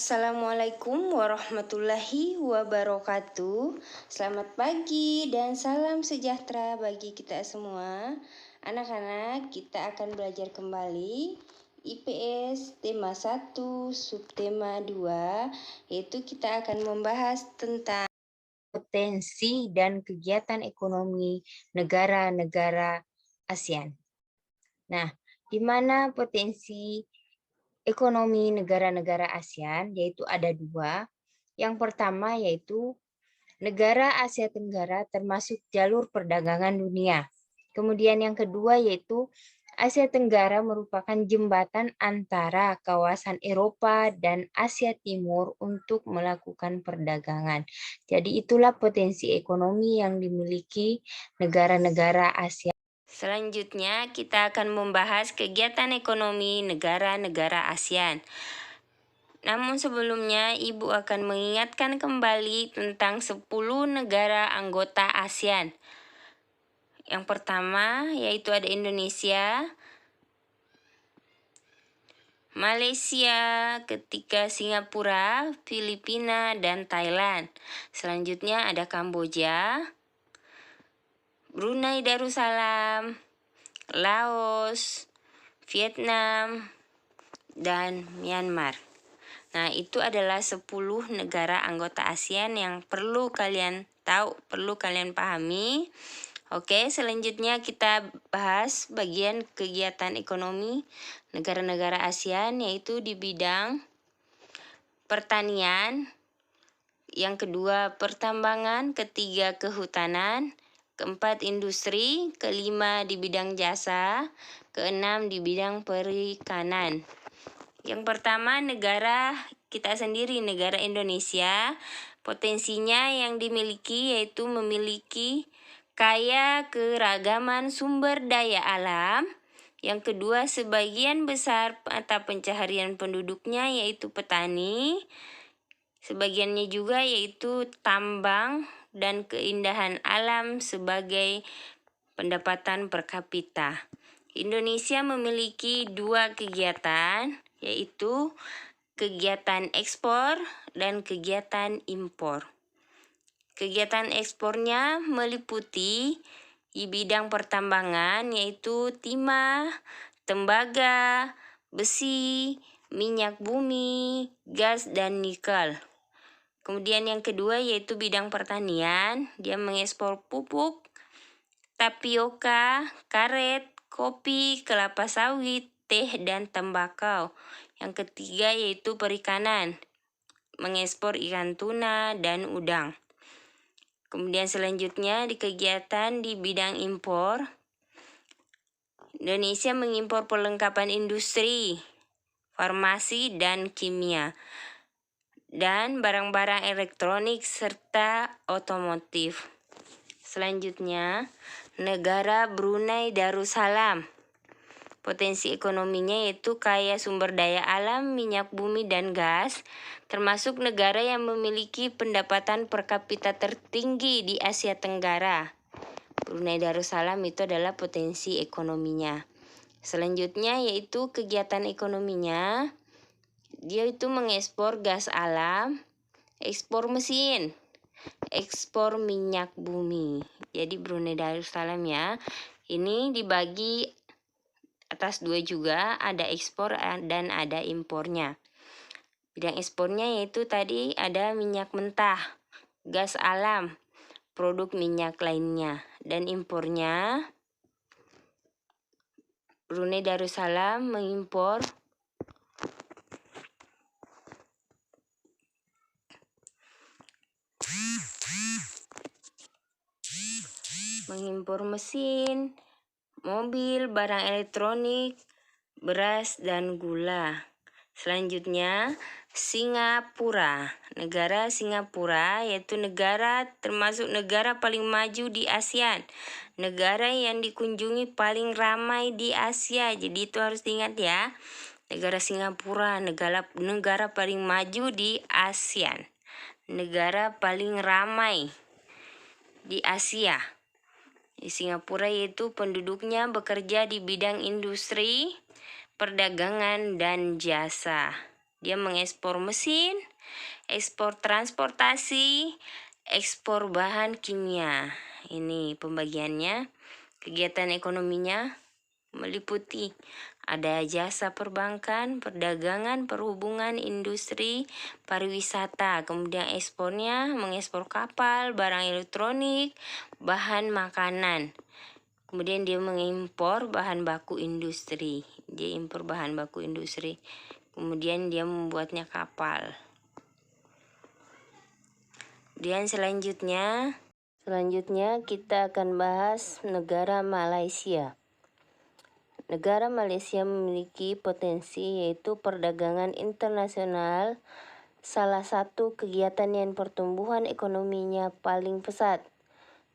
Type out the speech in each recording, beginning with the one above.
Assalamualaikum warahmatullahi wabarakatuh. Selamat pagi dan salam sejahtera bagi kita semua. Anak-anak, kita akan belajar kembali IPS tema 1 subtema 2, yaitu kita akan membahas tentang potensi dan kegiatan ekonomi negara-negara ASEAN. Nah, di mana potensi ekonomi negara-negara ASEAN, yaitu ada dua. Yang pertama yaitu negara Asia Tenggara termasuk jalur perdagangan dunia. Kemudian yang kedua yaitu Asia Tenggara merupakan jembatan antara kawasan Eropa dan Asia Timur untuk melakukan perdagangan. Jadi itulah potensi ekonomi yang dimiliki negara-negara ASEAN. Selanjutnya, kita akan membahas kegiatan ekonomi negara-negara ASEAN. Namun sebelumnya, Ibu akan mengingatkan kembali tentang 10 negara anggota ASEAN. Yang pertama, yaitu ada Indonesia, Malaysia, ketiga Singapura, Filipina, dan Thailand. Selanjutnya ada Kamboja, Brunei Darussalam, Laos, Vietnam, dan Myanmar. Nah, itu adalah 10 negara anggota ASEAN yang perlu kalian tahu, perlu kalian pahami. Oke, selanjutnya kita bahas bagian kegiatan ekonomi negara-negara ASEAN, yaitu di bidang pertanian, yang kedua pertambangan, ketiga kehutanan, keempat industri, kelima di bidang jasa, keenam di bidang perikanan. Yang pertama negara kita sendiri, negara Indonesia. Potensinya yang dimiliki yaitu memiliki kaya keragaman sumber daya alam. Yang kedua, sebagian besar mata pencaharian penduduknya yaitu petani. Sebagiannya juga yaitu tambang dan keindahan alam sebagai pendapatan per kapita. Indonesia memiliki 2 kegiatan, yaitu kegiatan ekspor dan kegiatan impor. Kegiatan ekspornya meliputi di bidang pertambangan, yaitu timah, tembaga, besi, minyak bumi, gas, dan nikel. Kemudian yang kedua yaitu bidang pertanian, dia mengekspor pupuk, tapioka, karet, kopi, kelapa sawit, teh, dan tembakau. Yang ketiga yaitu perikanan, mengekspor ikan tuna dan udang. Kemudian selanjutnya di kegiatan di bidang impor, Indonesia mengimpor perlengkapan industri, farmasi, dan kimia, dan barang-barang elektronik serta otomotif. Selanjutnya, negara Brunei Darussalam. Potensi ekonominya yaitu kaya sumber daya alam, minyak bumi, dan gas, termasuk negara yang memiliki pendapatan per kapita tertinggi di Asia Tenggara. Brunei Darussalam itu adalah potensi ekonominya. Selanjutnya yaitu kegiatan ekonominya, dia itu mengekspor gas alam, ekspor mesin, ekspor minyak bumi. Jadi Brunei Darussalam ya, ini dibagi atas 2 juga, ada ekspor dan ada impornya. Bidang ekspornya yaitu tadi ada minyak mentah, gas alam, produk minyak lainnya. Dan impornya, Brunei Darussalam mengimpor mesin, mobil, barang elektronik, beras, dan gula. Selanjutnya, Singapura. Negara Singapura yaitu negara termasuk negara paling maju di ASEAN. Negara yang dikunjungi paling ramai di Asia. Jadi itu harus diingat ya. Negara Singapura, negara paling maju di ASEAN. Negara paling ramai di Asia. Di Singapura yaitu penduduknya bekerja di bidang industri, perdagangan, dan jasa. Dia mengekspor mesin, ekspor transportasi, ekspor bahan kimia. Ini pembagiannya. Kegiatan ekonominya meliputi ada jasa perbankan, perdagangan, perhubungan, industri, pariwisata. Kemudian ekspornya mengekspor kapal, barang elektronik, bahan makanan. Kemudian dia mengimpor bahan baku industri. Dia impor bahan baku industri. Kemudian dia membuatnya kapal. Dan selanjutnya kita akan bahas negara Malaysia. Negara Malaysia memiliki potensi yaitu perdagangan internasional, salah satu kegiatan yang pertumbuhan ekonominya paling pesat.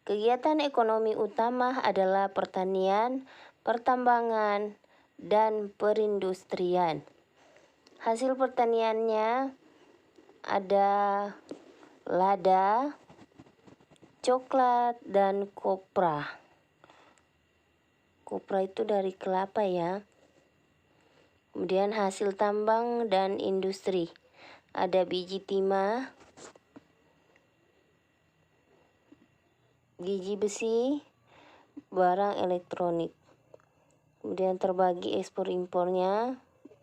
Kegiatan ekonomi utama adalah pertanian, pertambangan, dan perindustrian. Hasil pertaniannya ada lada, coklat, dan kopra. Kopra itu dari kelapa ya. Kemudian hasil tambang dan industri. Ada biji timah, biji besi, barang elektronik. Kemudian terbagi ekspor impornya.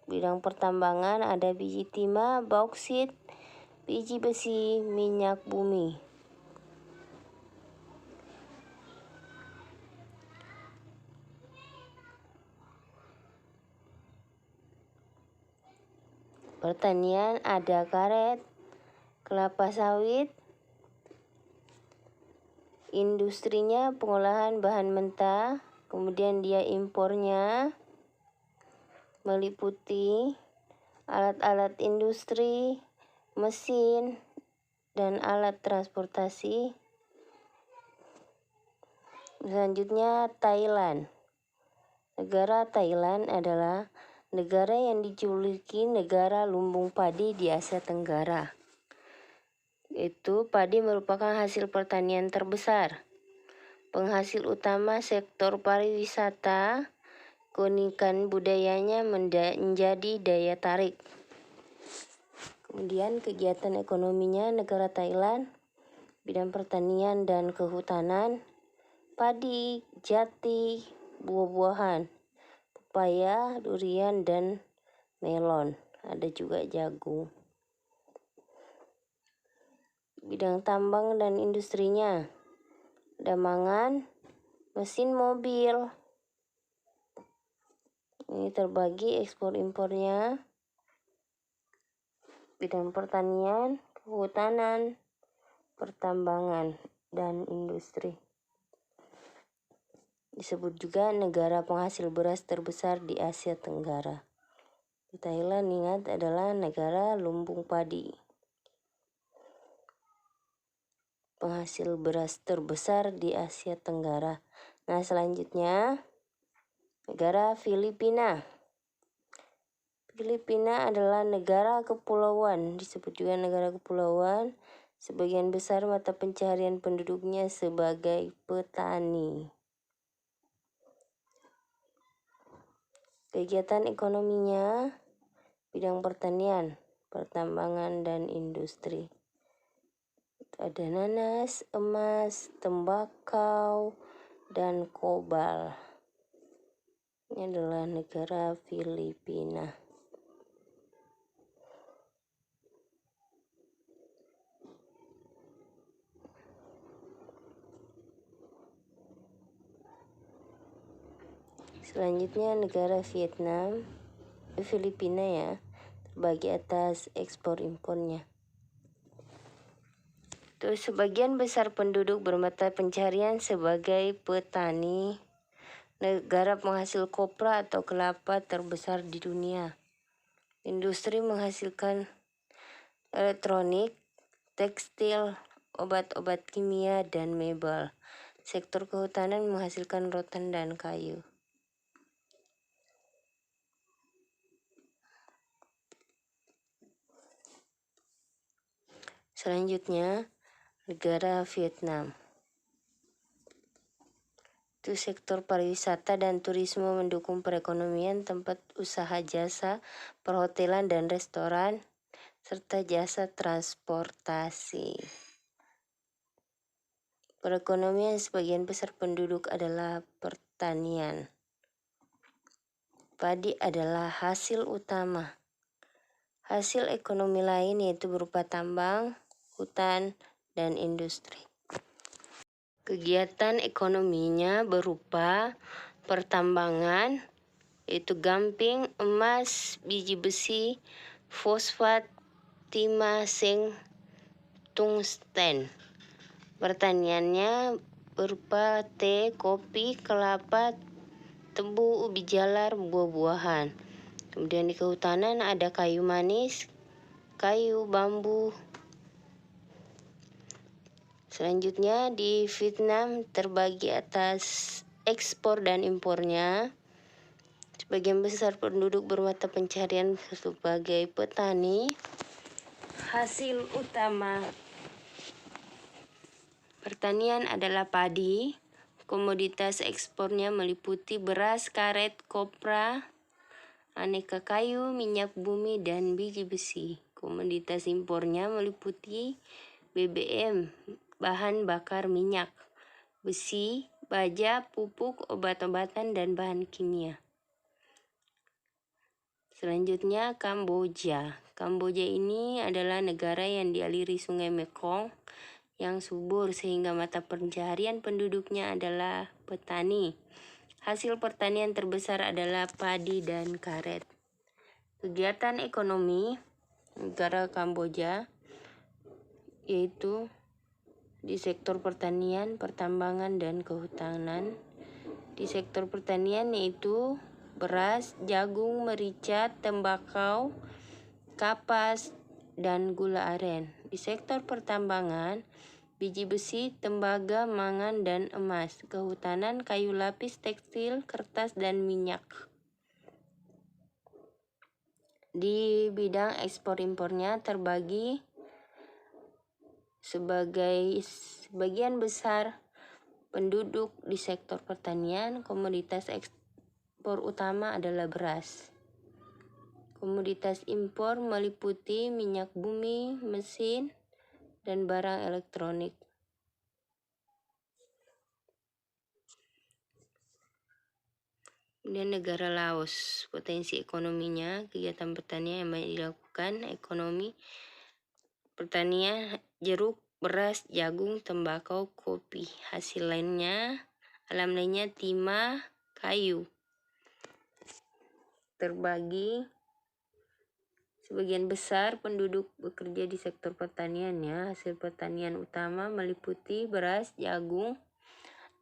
Bidang pertambangan ada biji timah, bauksit, biji besi, minyak bumi. Pertanian ada karet, kelapa sawit, industrinya pengolahan bahan mentah, kemudian dia impornya meliputi alat-alat industri, mesin, dan alat transportasi. Selanjutnya Thailand. Negara Thailand adalah negara yang dijuluki negara lumbung padi di Asia Tenggara. Itu padi merupakan hasil pertanian terbesar. Penghasil utama sektor pariwisata, keunikan budayanya menjadi daya tarik. Kemudian kegiatan ekonominya negara Thailand, bidang pertanian dan kehutanan, padi, jati, buah-buahan, pepaya, durian, dan melon. Ada juga jagung. Bidang tambang dan industrinya ada mangan, mesin mobil. Ini terbagi ekspor impornya. Bidang pertanian, kehutanan, pertambangan, dan industri. Disebut juga negara penghasil beras terbesar di Asia Tenggara. Thailand ingat adalah negara lumbung padi. Penghasil beras terbesar di Asia Tenggara. Nah, selanjutnya negara Filipina. Filipina adalah negara kepulauan, disebut juga negara kepulauan. Sebagian besar mata pencaharian penduduknya sebagai petani. Kegiatan ekonominya bidang pertanian, pertambangan, dan industri. Ada nanas, emas, tembakau, dan kobal. Ini adalah negara Filipina. Selanjutnya negara Vietnam, Filipina ya, terbagi atas ekspor impornya. Terus sebagian besar penduduk bermata pencarian sebagai petani. Negara penghasil kopra atau kelapa terbesar di dunia. Industri menghasilkan elektronik, tekstil, obat-obat kimia, dan mebel. Sektor kehutanan menghasilkan rotan dan kayu. Selanjutnya, negara Vietnam. Itu sektor pariwisata dan turisme mendukung perekonomian, tempat usaha jasa, perhotelan dan restoran, serta jasa transportasi. Perekonomian sebagian besar penduduk adalah pertanian. Padi adalah hasil utama. Hasil ekonomi lain yaitu berupa tambang, hutan, dan industri. Kegiatan ekonominya berupa pertambangan, yaitu gamping, emas, biji besi, fosfat, timah, seng, tungsten. Pertaniannya berupa teh, kopi, kelapa, tebu, ubi jalar, buah-buahan. Kemudian di kehutanan ada kayu manis, kayu, bambu. Selanjutnya di Vietnam terbagi atas ekspor dan impornya. Sebagian besar penduduk bermata pencaharian sebagai petani. Hasil utama pertanian adalah padi. Komoditas ekspornya meliputi beras, karet, kopra, aneka kayu, minyak bumi, dan biji besi. Komoditas impornya meliputi BBM, bahan bakar minyak, besi, baja, pupuk, obat-obatan, dan bahan kimia. Selanjutnya Kamboja. Kamboja ini adalah negara yang dialiri sungai Mekong yang subur sehingga mata pencaharian penduduknya adalah petani. Hasil pertanian terbesar adalah padi dan karet. Kegiatan ekonomi negara Kamboja yaitu di sektor pertanian, pertambangan, dan kehutanan. Di sektor pertanian yaitu beras, jagung, merica, tembakau, kapas, dan gula aren. Di sektor pertambangan, biji besi, tembaga, mangan, dan emas. Kehutanan, kayu lapis, tekstil, kertas, dan minyak. Di bidang ekspor impornya terbagi sebagian besar penduduk di sektor pertanian. Komoditas ekspor utama adalah beras. Komoditas impor meliputi minyak bumi, mesin, dan barang elektronik. Kemudian negara Laos, potensi ekonominya, kegiatan pertanian yang banyak dilakukan, ekonomi pertanian, jeruk, beras, jagung, tembakau, kopi. Hasil lainnya, alam lainnya timah, kayu. Terbagi sebagian besar penduduk bekerja di sektor pertaniannya. Hasil pertanian utama meliputi beras, jagung,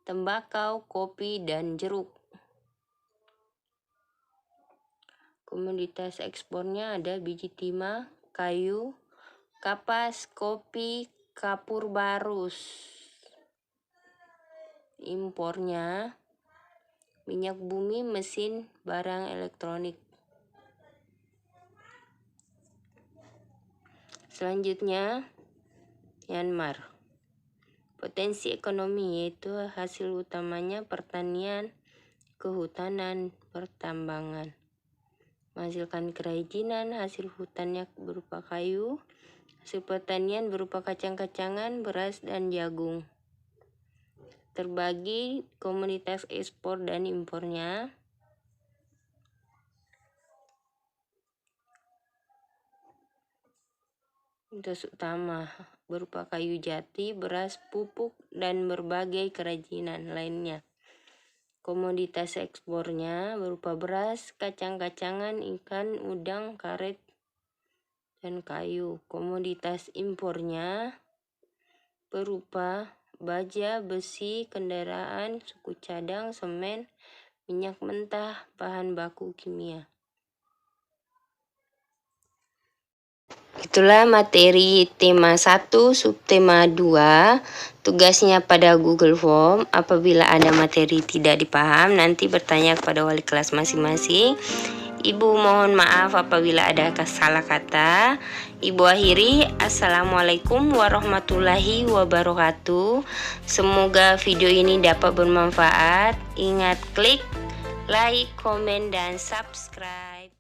tembakau, kopi, dan jeruk. Komoditas ekspornya ada biji timah, kayu, kapas, kopi, kapur barus. Impornya minyak bumi, mesin, barang elektronik. Selanjutnya Myanmar. Potensi ekonomi yaitu hasil utamanya pertanian, kehutanan, pertambangan. Menghasilkan kerajinan, hasil hutannya berupa kayu, hasil pertanian berupa kacang-kacangan, beras, dan jagung. Terbagi komoditas ekspor dan impornya. Komoditas utama berupa kayu jati, beras, pupuk, dan berbagai kerajinan lainnya. Komoditas ekspornya berupa beras, kacang-kacangan, ikan, udang, karet, dan kayu. Komoditas impornya berupa baja, besi, kendaraan, suku cadang, semen, minyak mentah, bahan baku kimia. Itulah materi tema 1, subtema 2. Tugasnya pada Google Form. Apabila ada materi tidak dipaham, nanti bertanya kepada wali kelas masing-masing. Ibu mohon maaf apabila ada salah kata. Ibu akhiri, Assalamualaikum warahmatullahi wabarakatuh. Semoga video ini dapat bermanfaat. Ingat klik like, komen, dan subscribe.